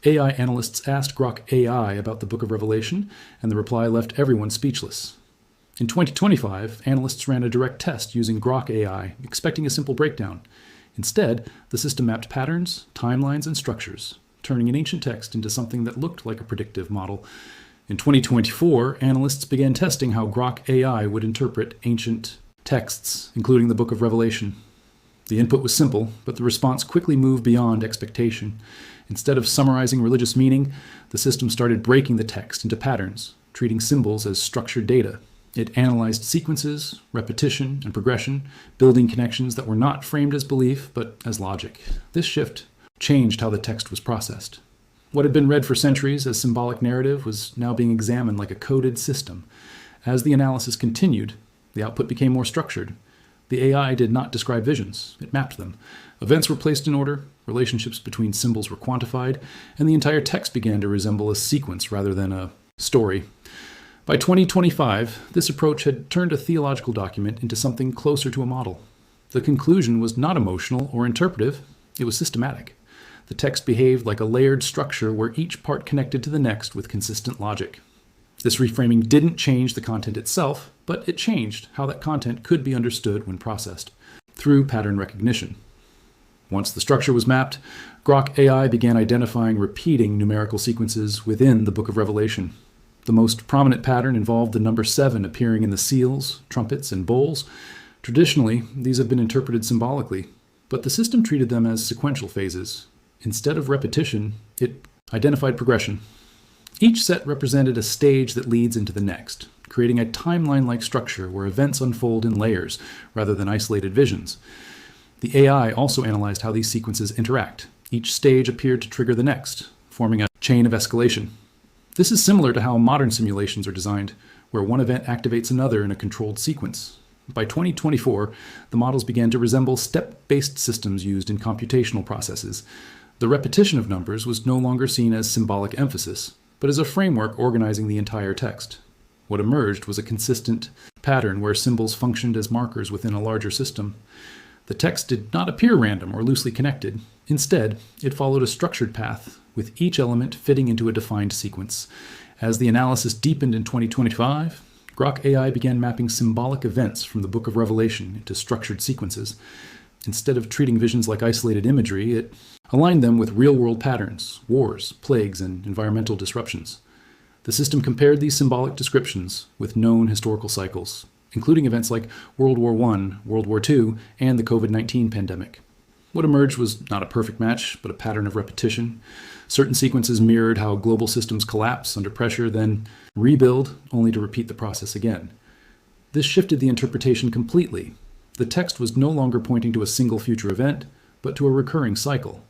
AI analysts asked Grok AI about the Book of Revelation, and the reply left everyone speechless. In 2025, analysts ran a direct test using Grok AI, expecting a simple breakdown. Instead, the system mapped patterns, timelines, and structures, turning an ancient text into something that looked like a predictive model. In 2024, analysts began testing how Grok AI would interpret ancient texts, including the Book of Revelation. The input was simple, but the response quickly moved beyond expectation. Instead of summarizing religious meaning, the system started breaking the text into patterns, treating symbols as structured data. It analyzed sequences, repetition, and progression, building connections that were not framed as belief, but as logic. This shift changed how the text was processed. What had been read for centuries as symbolic narrative was now being examined like a coded system. As the analysis continued, the output became more structured. The AI did not describe visions, it mapped them. Events were placed in order, relationships between symbols were quantified, and the entire text began to resemble a sequence rather than a story. By 2025, this approach had turned a theological document into something closer to a model. The conclusion was not emotional or interpretive, it was systematic. The text behaved like a layered structure where each part connected to the next with consistent logic. This reframing didn't change the content itself, but it changed how that content could be understood when processed, through pattern recognition. Once the structure was mapped, Grok AI began identifying repeating numerical sequences within the Book of Revelation. The most prominent pattern involved the number 7 appearing in the seals, trumpets, and bowls. Traditionally, these have been interpreted symbolically, but the system treated them as sequential phases. Instead of repetition, it identified progression. Each set represented a stage that leads into the next, creating a timeline-like structure where events unfold in layers rather than isolated visions. The AI also analyzed how these sequences interact. Each stage appeared to trigger the next, forming a chain of escalation. This is similar to how modern simulations are designed, where one event activates another in a controlled sequence. By 2024, the models began to resemble step-based systems used in computational processes. The repetition of numbers was no longer seen as symbolic emphasis, but as a framework organizing the entire text. What emerged was a consistent pattern where symbols functioned as markers within a larger system. The text did not appear random or loosely connected. Instead, it followed a structured path, with each element fitting into a defined sequence. As the analysis deepened in 2025, Grok AI began mapping symbolic events from the Book of Revelation into structured sequences. Instead of treating visions like isolated imagery, it aligned them with real-world patterns, wars, plagues, and environmental disruptions. The system compared these symbolic descriptions with known historical cycles, including events like World War I, World War II, and the COVID-19 pandemic. What emerged was not a perfect match, but a pattern of repetition. Certain sequences mirrored how global systems collapse under pressure, then rebuild, only to repeat the process again. This shifted the interpretation completely. The text was no longer pointing to a single future event, but to a recurring cycle.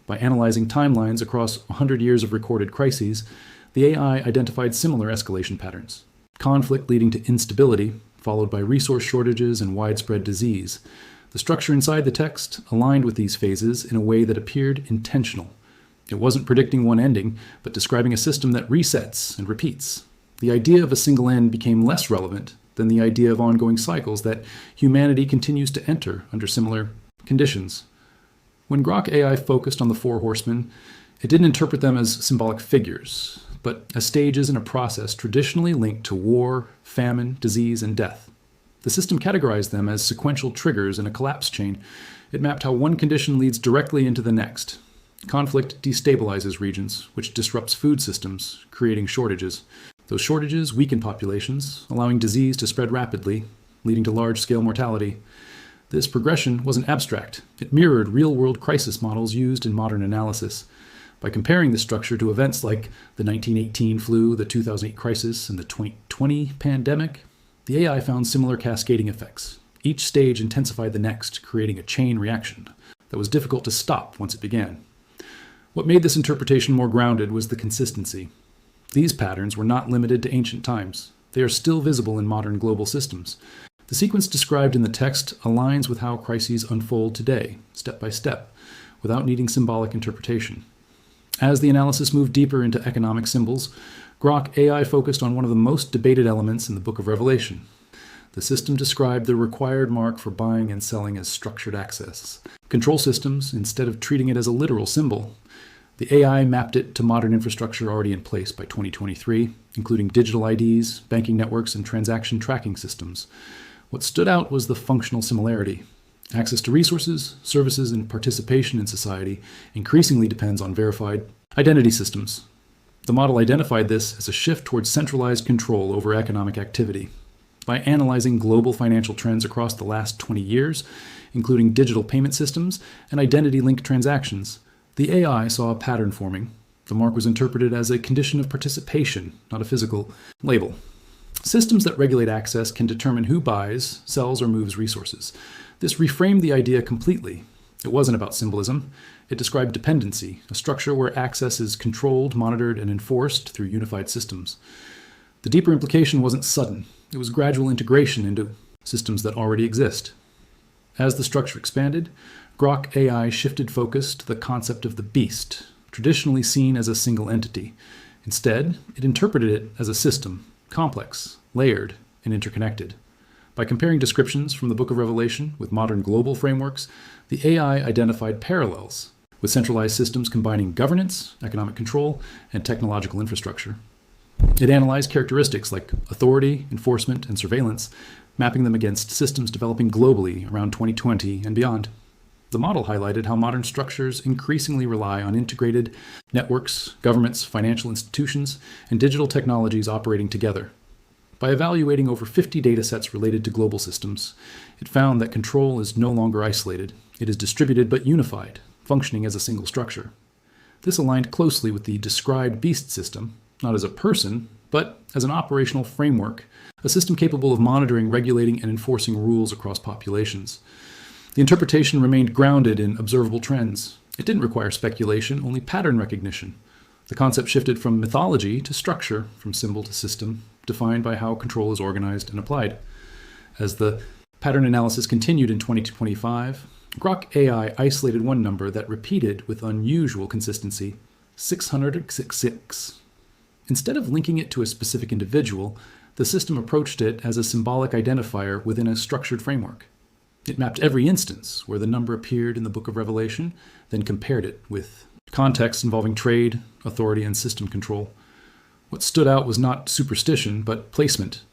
By analyzing timelines across 100 years of recorded crises, the AI identified similar escalation patterns. Conflict leading to instability, followed by resource shortages and widespread disease. The structure inside the text aligned with these phases in a way that appeared intentional. It wasn't predicting one ending, but describing a system that resets and repeats. The idea of a single end became less relevant than the idea of ongoing cycles that humanity continues to enter under similar conditions. When Grok AI focused on the 4 horsemen, it didn't interpret them as symbolic figures, but as stages in a process traditionally linked to war, famine, disease, and death. The system categorized them as sequential triggers in a collapse chain. It mapped how one condition leads directly into the next. Conflict destabilizes regions, which disrupts food systems, creating shortages. Those shortages weaken populations, allowing disease to spread rapidly, leading to large-scale mortality. This progression wasn't abstract. It mirrored real-world crisis models used in modern analysis. By comparing this structure to events like the 1918 flu, the 2008 crisis, and the 2020 pandemic, the AI found similar cascading effects. Each stage intensified the next, creating a chain reaction that was difficult to stop once it began. What made this interpretation more grounded was the consistency. These patterns were not limited to ancient times. They are still visible in modern global systems. The sequence described in the text aligns with how crises unfold today, step by step, without needing symbolic interpretation. As the analysis moved deeper into economic symbols, Grok AI focused on one of the most debated elements in the Book of Revelation. The system described the required mark for buying and selling as structured access. Control systems, instead of treating it as a literal symbol, The AI mapped it to modern infrastructure already in place by 2023, including digital IDs, banking networks, and transaction tracking systems. What stood out was the functional similarity. Access to resources, services, and participation in society increasingly depends on verified identity systems. The model identified this as a shift towards centralized control over economic activity. By analyzing global financial trends across the last 20 years, including digital payment systems and identity-linked transactions, the AI saw a pattern forming. The mark was interpreted as a condition of participation, not a physical label. Systems that regulate access can determine who buys, sells, or moves resources. This reframed the idea completely. It wasn't about symbolism. It described dependency, a structure where access is controlled, monitored, and enforced through unified systems. The deeper implication wasn't sudden. It was gradual integration into systems that already exist. As the structure expanded, Grok AI shifted focus to the concept of the beast, traditionally seen as a single entity. Instead, it interpreted it as a system, complex, layered, and interconnected. By comparing descriptions from the Book of Revelation with modern global frameworks, the AI identified parallels, with centralized systems combining governance, economic control, and technological infrastructure. It analyzed characteristics like authority, enforcement, and surveillance, mapping them against systems developing globally around 2020 and beyond. The model highlighted how modern structures increasingly rely on integrated networks, governments, financial institutions, and digital technologies operating together. By evaluating over 50 datasets related to global systems, it found that control is no longer isolated. It is distributed but unified, functioning as a single structure. This aligned closely with the described beast system, not as a person, but as an operational framework, a system capable of monitoring, regulating, and enforcing rules across populations. The interpretation remained grounded in observable trends. It didn't require speculation, only pattern recognition. The concept shifted from mythology to structure, from symbol to system, defined by how control is organized and applied. As the pattern analysis continued in 2025, Grok AI isolated one number that repeated with unusual consistency: 666. Instead of linking it to a specific individual, the system approached it as a symbolic identifier within a structured framework. It mapped every instance where the number appeared in the Book of Revelation, then compared it with contexts involving trade, authority, and system control. What stood out was not superstition, but placement.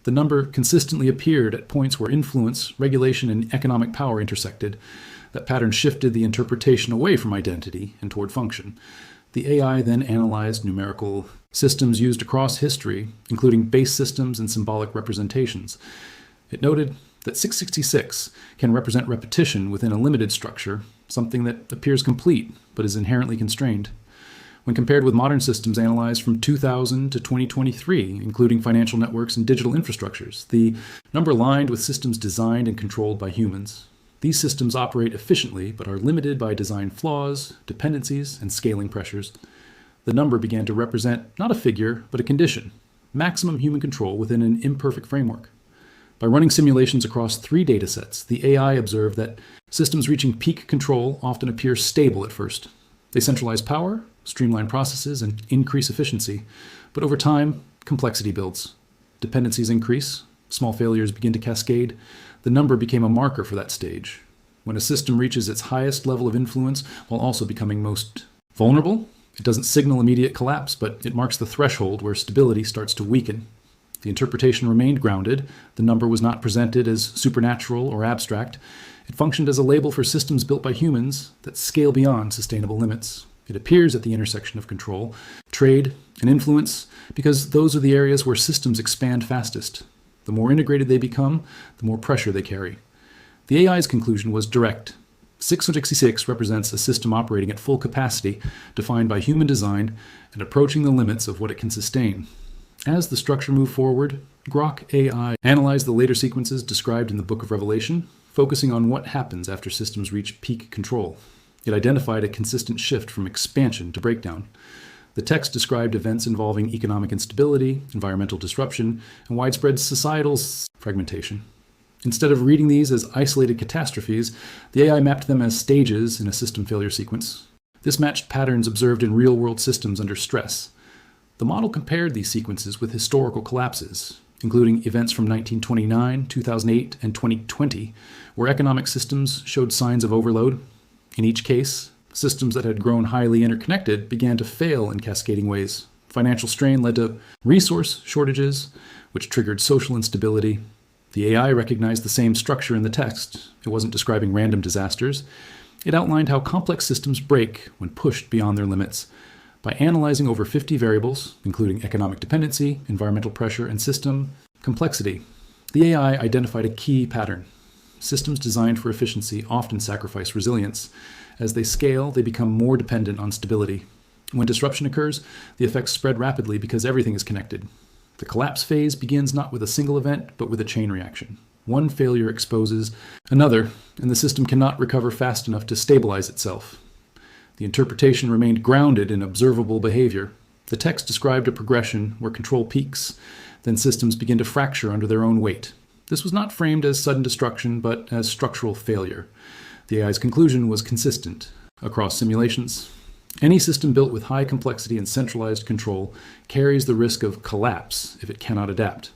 The number consistently appeared at points where influence, regulation, and economic power intersected. That pattern shifted the interpretation away from identity and toward function. The AI then analyzed numerical systems used across history, including base systems and symbolic representations. It noted that 666 can represent repetition within a limited structure, something that appears complete but is inherently constrained. When compared with modern systems analyzed from 2000 to 2023, including financial networks and digital infrastructures, the number aligned with systems designed and controlled by humans. These systems operate efficiently but are limited by design flaws, dependencies, and scaling pressures. The number began to represent not a figure, but a condition: maximum human control within an imperfect framework. By running simulations across 3 datasets, the AI observed that systems reaching peak control often appear stable at first. They centralize power, streamline processes, and increase efficiency. But over time, complexity builds. Dependencies increase, small failures begin to cascade. The number became a marker for that stage. When a system reaches its highest level of influence while also becoming most vulnerable, it doesn't signal immediate collapse, but it marks the threshold where stability starts to weaken. The interpretation remained grounded. The number was not presented as supernatural or abstract. It functioned as a label for systems built by humans that scale beyond sustainable limits. It appears at the intersection of control, trade, and influence because those are the areas where systems expand fastest. The more integrated they become, the more pressure they carry. The AI's conclusion was direct. 666 represents a system operating at full capacity, defined by human design and approaching the limits of what it can sustain. As the structure moved forward, Grok AI analyzed the later sequences described in the Book of Revelation, focusing on what happens after systems reach peak control. It identified a consistent shift from expansion to breakdown. The text described events involving economic instability, environmental disruption, and widespread societal fragmentation. Instead of reading these as isolated catastrophes, the AI mapped them as stages in a system failure sequence. This matched patterns observed in real-world systems under stress. The model compared these sequences with historical collapses, including events from 1929, 2008, and 2020, where economic systems showed signs of overload. In each case, Systems that had grown highly interconnected began to fail in cascading ways. Financial strain led to resource shortages, which triggered social instability. The AI recognized the same structure in the text. It wasn't describing random disasters. It outlined how complex systems break when pushed beyond their limits. By analyzing over 50 variables, including economic dependency, environmental pressure, and system complexity, the AI identified a key pattern. Systems designed for efficiency often sacrifice resilience. As they scale, they become more dependent on stability. When disruption occurs, the effects spread rapidly because everything is connected. The collapse phase begins not with a single event, but with a chain reaction. One failure exposes another, and the system cannot recover fast enough to stabilize itself. The interpretation remained grounded in observable behavior. The text described a progression where control peaks, then systems begin to fracture under their own weight. This was not framed as sudden destruction, but as structural failure. The AI's conclusion was consistent across simulations. Any system built with high complexity and centralized control carries the risk of collapse if it cannot adapt.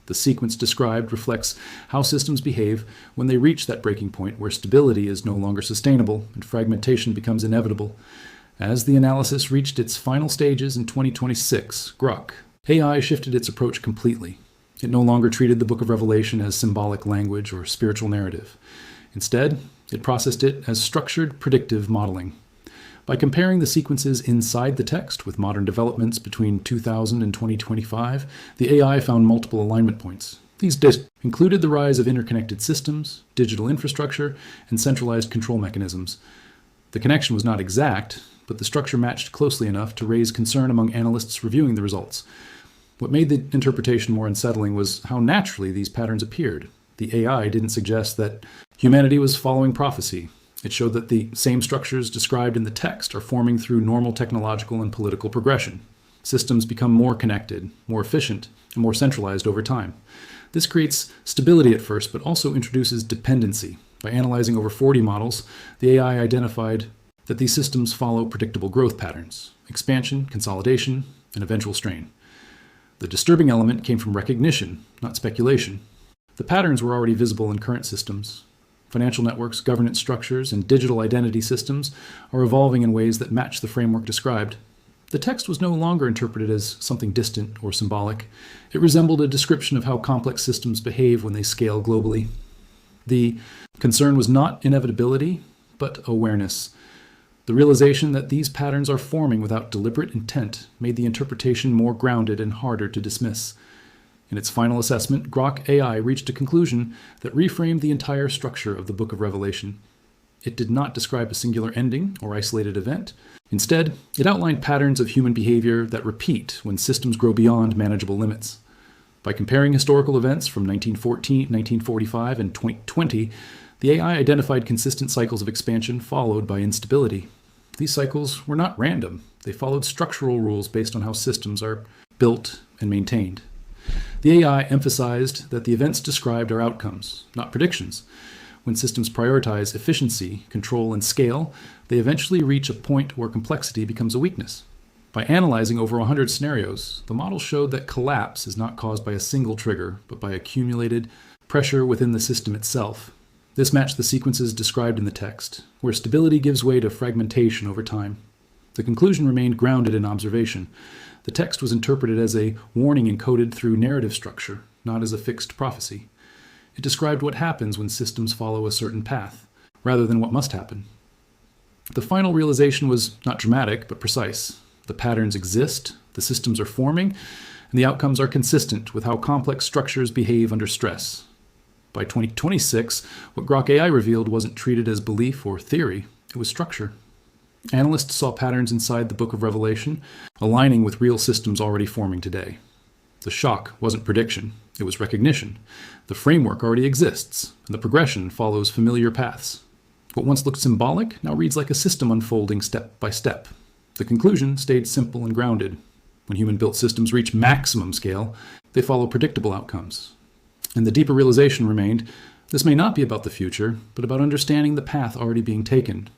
The sequence described reflects how systems behave when they reach that breaking point where stability is no longer sustainable and fragmentation becomes inevitable. As the analysis reached its final stages in 2026, Grok AI shifted its approach completely. It no longer treated the Book of Revelation as symbolic language or spiritual narrative. Instead, it processed it as structured, predictive modeling. By comparing the sequences inside the text with modern developments between 2000 and 2025, the AI found multiple alignment points. These included the rise of interconnected systems, digital infrastructure, and centralized control mechanisms. The connection was not exact, but the structure matched closely enough to raise concern among analysts reviewing the results. What made the interpretation more unsettling was how naturally these patterns appeared. The AI didn't suggest that humanity was following prophecy. It showed that the same structures described in the text are forming through normal technological and political progression. Systems become more connected, more efficient, and more centralized over time. This creates stability at first, but also introduces dependency. By analyzing over 40 models, the AI identified that these systems follow predictable growth patterns: expansion, consolidation, and eventual strain. The disturbing element came from recognition, not speculation. The patterns were already visible in current systems. Financial networks, governance structures, and digital identity systems are evolving in ways that match the framework described. The text was no longer interpreted as something distant or symbolic. It resembled a description of how complex systems behave when they scale globally. The concern was not inevitability, but awareness. The realization that these patterns are forming without deliberate intent made the interpretation more grounded and harder to dismiss. In its final assessment, Grok AI reached a conclusion that reframed the entire structure of the Book of Revelation. It did not describe a singular ending or isolated event. Instead, it outlined patterns of human behavior that repeat when systems grow beyond manageable limits. By comparing historical events from 1914, 1945, and 2020, the AI identified consistent cycles of expansion followed by instability. These cycles were not random. They followed structural rules based on how systems are built and maintained. The AI emphasized that the events described are outcomes, not predictions. When systems prioritize efficiency, control, and scale, they eventually reach a point where complexity becomes a weakness. By analyzing over 100 scenarios, the model showed that collapse is not caused by a single trigger, but by accumulated pressure within the system itself. This matched the sequences described in the text, where stability gives way to fragmentation over time. The conclusion remained grounded in observation. The text was interpreted as a warning encoded through narrative structure, not as a fixed prophecy. It described what happens when systems follow a certain path, rather than what must happen. The final realization was not dramatic, but precise. The patterns exist, the systems are forming, and the outcomes are consistent with how complex structures behave under stress. By 2026, what Grok AI revealed wasn't treated as belief or theory, it was structure. Analysts saw patterns inside the Book of Revelation, aligning with real systems already forming today. The shock wasn't prediction, it was recognition. The framework already exists, and the progression follows familiar paths. What once looked symbolic now reads like a system unfolding step by step. The conclusion stayed simple and grounded. When human-built systems reach maximum scale, they follow predictable outcomes. And the deeper realization remained, this may not be about the future, but about understanding the path already being taken,